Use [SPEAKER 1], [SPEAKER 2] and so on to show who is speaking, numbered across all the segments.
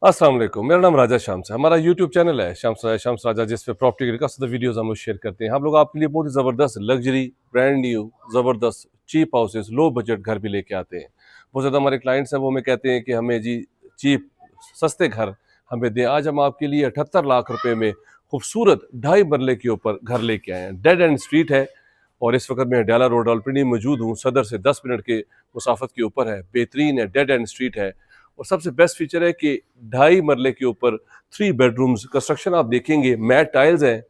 [SPEAKER 1] अस्सलाम वालेकुम। मेरा नाम राजा शाम्स है। हमारा यूट्यूब चैनल है शाम्स राजा, जिस पे प्रॉपर्टी के काफ़ी वीडियोस हम लोग शेयर करते हैं। हम लोग आपके लिए बहुत ही ज़बरदस्त लग्जरी, ब्रांड न्यू, ज़बरदस्त चीप हाउसेस, लो बजट घर भी लेके आते हैं। बहुत ज़्यादा हमारे क्लाइंट्स हैं, वो हमें कहते हैं कि हमें जी चीप सस्ते घर हमें दें। आज हम आपके लिए 78 लाख रुपए में खूबसूरत 2.5 मरले के ऊपर घर लेके आए हैं। डेड एंड स्ट्रीट है और इस वक्त मैं डाला रोड रावलपिंडी में मौजूद हूँ। सदर से 10 मिनट के मुसाफत के ऊपर है। बेहतरीन है, डेड एंड स्ट्रीट है और सबसे बेस्ट फीचर है कि 2.5 मरले के ऊपर 3 बेडरूम्स। कंस्ट्रक्शन आप देखेंगे मैट टाइल्स हैं,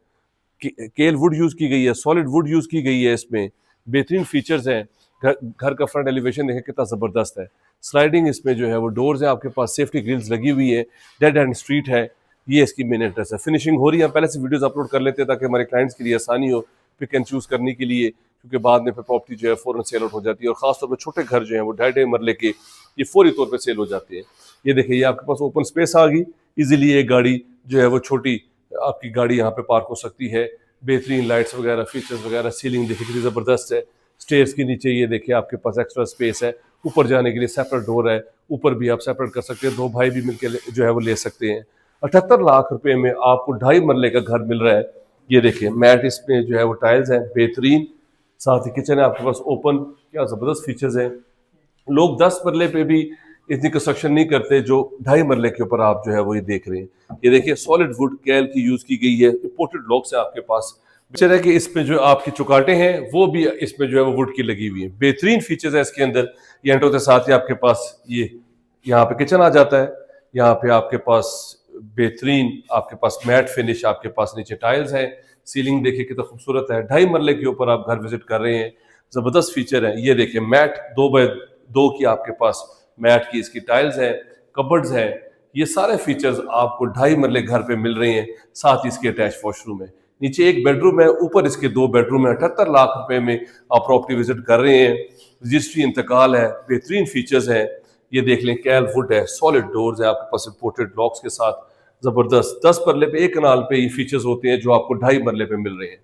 [SPEAKER 1] केल वुड यूज की गई है, सॉलिड वुड यूज की गई है। इसमें बेहतरीन फीचर्स हैं। घर का फ्रंट एलिवेशन देखें कितना ज़बरदस्त है। स्लाइडिंग इसमें जो है वो डोर्स हैं, आपके पास सेफ्टी ग्रिल्स लगी हुई है। डेड एंड स्ट्रीट है, ये इसकी मेन एड्रेस है। फिनिशिंग हो रही है, पहले से वीडियोस अपलोड कर लेते हैं ताकि हमारे क्लाइंट्स के लिए आसानी हो पिक एंड चूज करने के लिए, क्योंकि बाद में फिर प्रॉपर्टी जो है फ़ौरन सेल आउट हो जाती है और खासतौर पर छोटे घर जो हैं वो 2.5 मरले के ये फौरी तौर पर सेल हो जाते हैं। ये देखिए, ये आपके पास ओपन स्पेस आ गई, इजीली एक गाड़ी जो है वो छोटी आपकी गाड़ी यहाँ पे पार्क हो सकती है। बेहतरीन लाइट्स वगैरह, फीचर्स वगैरह, सीलिंग देखिए कितनी ज़बरदस्त है। स्टेयर्स के नीचे ये देखिए आपके पास एक्स्ट्रा स्पेस है। ऊपर जाने के लिए सेपरेट डोर है, ऊपर भी आप सेपरेट कर सकते हैं। 2 भाई भी मिलकर जो है वो ले सकते हैं। 78 लाख रुपए में आपको 2.5 मरले का घर मिल रहा है। ये देखिए मैट इसमें जो है वो टाइल्स हैं बेहतरीन, साथ ही किचन है आपके पास ओपन। क्या ज़बरदस्त फीचर्स हैं। लोग 10 मरले पे भी इतनी कंस्ट्रक्शन नहीं करते जो 2.5 मरले के ऊपर आप जो है वो ये देख रहे हैं। ये देखिए सॉलिड वुड कैल की यूज की गई है। इंपोर्टेड लॉक्स है आपके पास। पिक्चर है कि इसमें जो आपकी चौकाटें हैं वो भी इसमें जो है वो वुड की लगी हुई है। बेहतरीन फीचर्स है इसके अंदर। ये एंटर के साथ ही आपके पास ये यहाँ पे किचन आ जाता है। यहाँ पे आपके पास बेहतरीन आपके पास मैट फिनिश, आपके पास नीचे टाइल्स है। सीलिंग देखिए कितना खूबसूरत है। 2.5 मरले के ऊपर आप घर विजिट कर रहे हैं। जबरदस्त फीचर है। ये देखिए मैट 2x2 की आपके पास मैट की इसकी टाइल्स है, कबर्ड्स है। ये सारे फीचर्स आपको 2.5 मरले घर पे मिल रहे हैं। साथ ही इसके अटैच वॉशरूम है। नीचे एक बेडरूम है, ऊपर इसके 2 बेडरूम है। 78 लाख रुपए में आप प्रॉपर्टी विजिट कर रहे हैं। रजिस्ट्री इंतकाल है, बेहतरीन फीचर्स है। ये देख लें कैल वुड है, सॉलिड डोर्स है आपके पास इंपोर्टेड लॉक्स के साथ। जबरदस्त 10 मरले पे, एक कनाल पे ये फीचर्स होते हैं जो आपको 2.5 मरले पे मिल रहे हैं।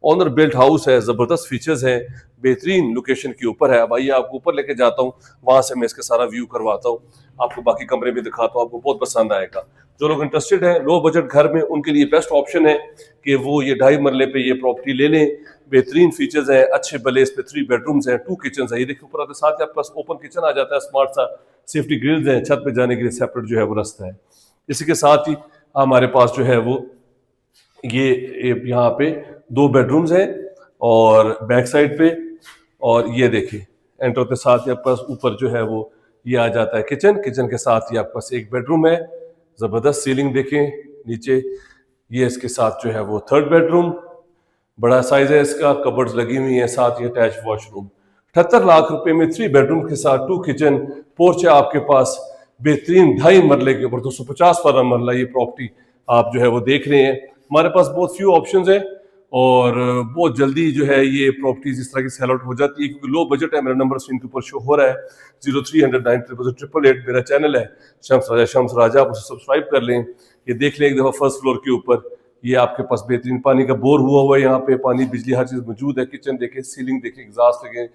[SPEAKER 1] ऑनर बिल्ट हाउस है, जबरदस्त फीचर्स है, बेहतरीन लोकेशन के ऊपर है। अब आइए आपको ऊपर लेके जाता हूँ, वहां से मैं इसका सारा व्यू करवाता हूँ, आपको बाकी कमरे भी दिखाता हूँ, आपको बहुत पसंद आएगा। जो लोग इंटरेस्टेड हैं लो बजट घर में, उनके लिए बेस्ट ऑप्शन है कि वो ये 2.5 मरले पे ये प्रॉपर्टी ले लें। बेहतरीन फीचर्स हैं, अच्छे भले इस पे 3 बेडरूम्स हैं, 2 किचन है। ये देखिए ऊपर आते साथ ही आपके पास ओपन किचन आ जाता है, स्मार्ट सा, सेफ्टी ग्रिल्स हैं, छत पे जाने के लिए सेपरेट जो है वो रास्ता है। इसी के साथ ही हमारे पास जो है वो ये यहाँ पे 2 बेडरूम्स हैं और बैक साइड पे, और ये देखिए एंटर होते साथ ही आपके पास ऊपर जो है वो ये आ जाता है किचन। किचन के साथ ही आपके पास एक बेडरूम है। जबरदस्त सीलिंग देखें नीचे। ये इसके साथ जो है वो 3rd बेडरूम, बड़ा साइज है इसका, कबर्ड्स लगी हुई है, साथ ही अटैच वॉशरूम। 78 लाख रुपए में 3 बेडरूम के साथ 2 किचन, पोर्च है आपके पास बेहतरीन 2.5 मरले के ऊपर। 250 वाला मरला ये प्रॉपर्टी आप जो है वो देख रहे हैं। हमारे पास बहुत फ्यू ऑप्शंस हैं और बहुत जल्दी जो है ये प्रॉपर्टीज इस तरह की सेल आउट हो जाती है, क्योंकि लो बजट है। मेरा नंबर स्क्रीन के ऊपर शो हो रहा है 0309 मेरा चैनल है शम्स राजा, आप उसे सब्सक्राइब कर लें। ये देख लें एक दफ़ा फर्स्ट फ्लोर के ऊपर ये आपके पास बेहतरीन पानी का बोर हुआ है। यहाँ पे पानी, बिजली, हर चीज़ मौजूद है। किचन देखें, सीलिंग देखें, एग्जॉस्ट देखें,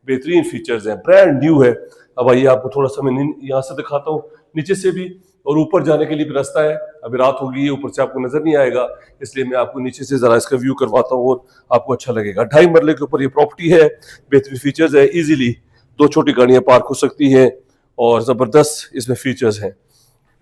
[SPEAKER 1] बेहतरीन फीचर्स हैं, ब्रांड न्यू है। अब आइए आपको थोड़ा सा मैं यहाँ से दिखाता हूँ, नीचे से भी, और ऊपर जाने के लिए भी रास्ता है। अभी रात हो गई है, ऊपर से आपको नजर नहीं आएगा, इसलिए मैं आपको नीचे से जरा इसका व्यू करवाता हूँ और आपको अच्छा लगेगा। 2.5 मरले के ऊपर ये प्रॉपर्टी है, बेहतरीन फीचर्स है, इजीली 2 छोटी गाड़ियां पार्क हो सकती हैं और जबरदस्त इसमें फीचर्स हैं।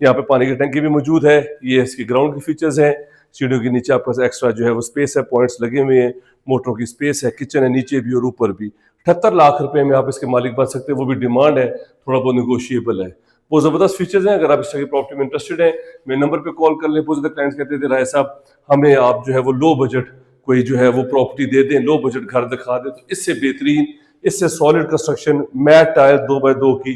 [SPEAKER 1] यहाँ पे पानी की टंकी भी मौजूद है। ये इसकी ग्राउंड के फीचर्स हैं। सीढ़ियों के नीचे आपके पास एक्स्ट्रा जो है वो स्पेस है, पॉइंट्स लगे हुए हैं, मोटरों की स्पेस है, किचन है नीचे भी और ऊपर भी। 78 लाख रुपए में आप इसके मालिक बन सकते हैं, वो भी डिमांड है, थोड़ा बहुत निगोशिएबल है। बहुत ज़बरदस्त फीचर्स हैं। अगर आप इस तरह की प्रॉपर्टी में इंटरेस्टेड हैं, मेरे नंबर पे कॉल कर लें। बहुत ज़्यादा क्लाइंट्स कहते थे राय साहब हमें आप जो है वो लो बजट कोई जो है वो प्रॉपर्टी दे दें, लो बजट घर दिखा दें। तो इससे बेहतरीन, इससे solid construction, mat tile 2x2 की,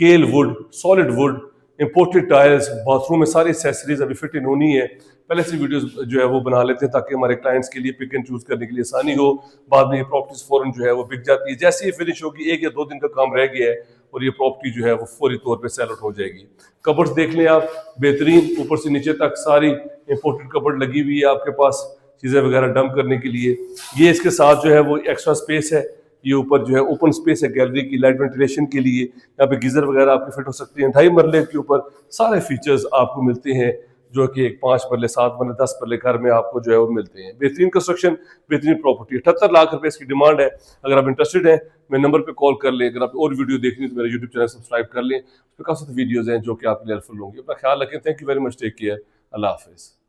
[SPEAKER 1] केल would, solid wood, imported tiles, bathroom में सारी एसेसरीज अभी फिट इन होनी है। पहले से वीडियोस जो है वो बना लेते हैं ताकि हमारे क्लाइंट्स के लिए पिक एंड चूज करने के लिए आसानी हो। बाद में ये प्रॉपर्टीज फौरन जो है वो बिक जाती है। जैसे ही फिनिश होगी, 1 या 2 दिन का काम रह गया है और ये प्रॉपर्टी जो है वो फौरी तौर पे सेल आउट हो जाएगी। कबर्ड्स देख लें आप, बेहतरीन, ऊपर से नीचे तक सारी इंपोर्टेड कबर्ड लगी हुई है आपके पास, चीज़ें वगैरह डंप करने के लिए। ये इसके साथ जो है वो एक्स्ट्रा स्पेस है। ये ऊपर जो है ओपन स्पेस है गैलरी की, लाइट वेंटिलेशन के लिए, यहाँ पे गीजर वगैरह आपके फिट हो सकती हैं। 2.5 मरले के ऊपर सारे फीचर्स आपको मिलते हैं जो कि एक 5 मरले, 7 मरले, 10 मरले घर में आपको जो है वो मिलते हैं। बेहतरीन कंस्ट्रक्शन, बेहतरीन प्रॉपर्टी, 78 लाख रुपए इसकी डिमांड है। अगर आप इंटरेस्टेड हैं मेरे नंबर पे कॉल कर लें। अगर आप और वीडियो देखनी है तो मेरा यूट्यूब चैनल सब्सक्राइब कर लें, उसमें काफ़ी सारी वीडियोज़ हैं जो कि आपके लिए हेल्पफुल होंगी। अपना ख्याल रखें। Thank you very much, take care, अल्लाह हाफिज़।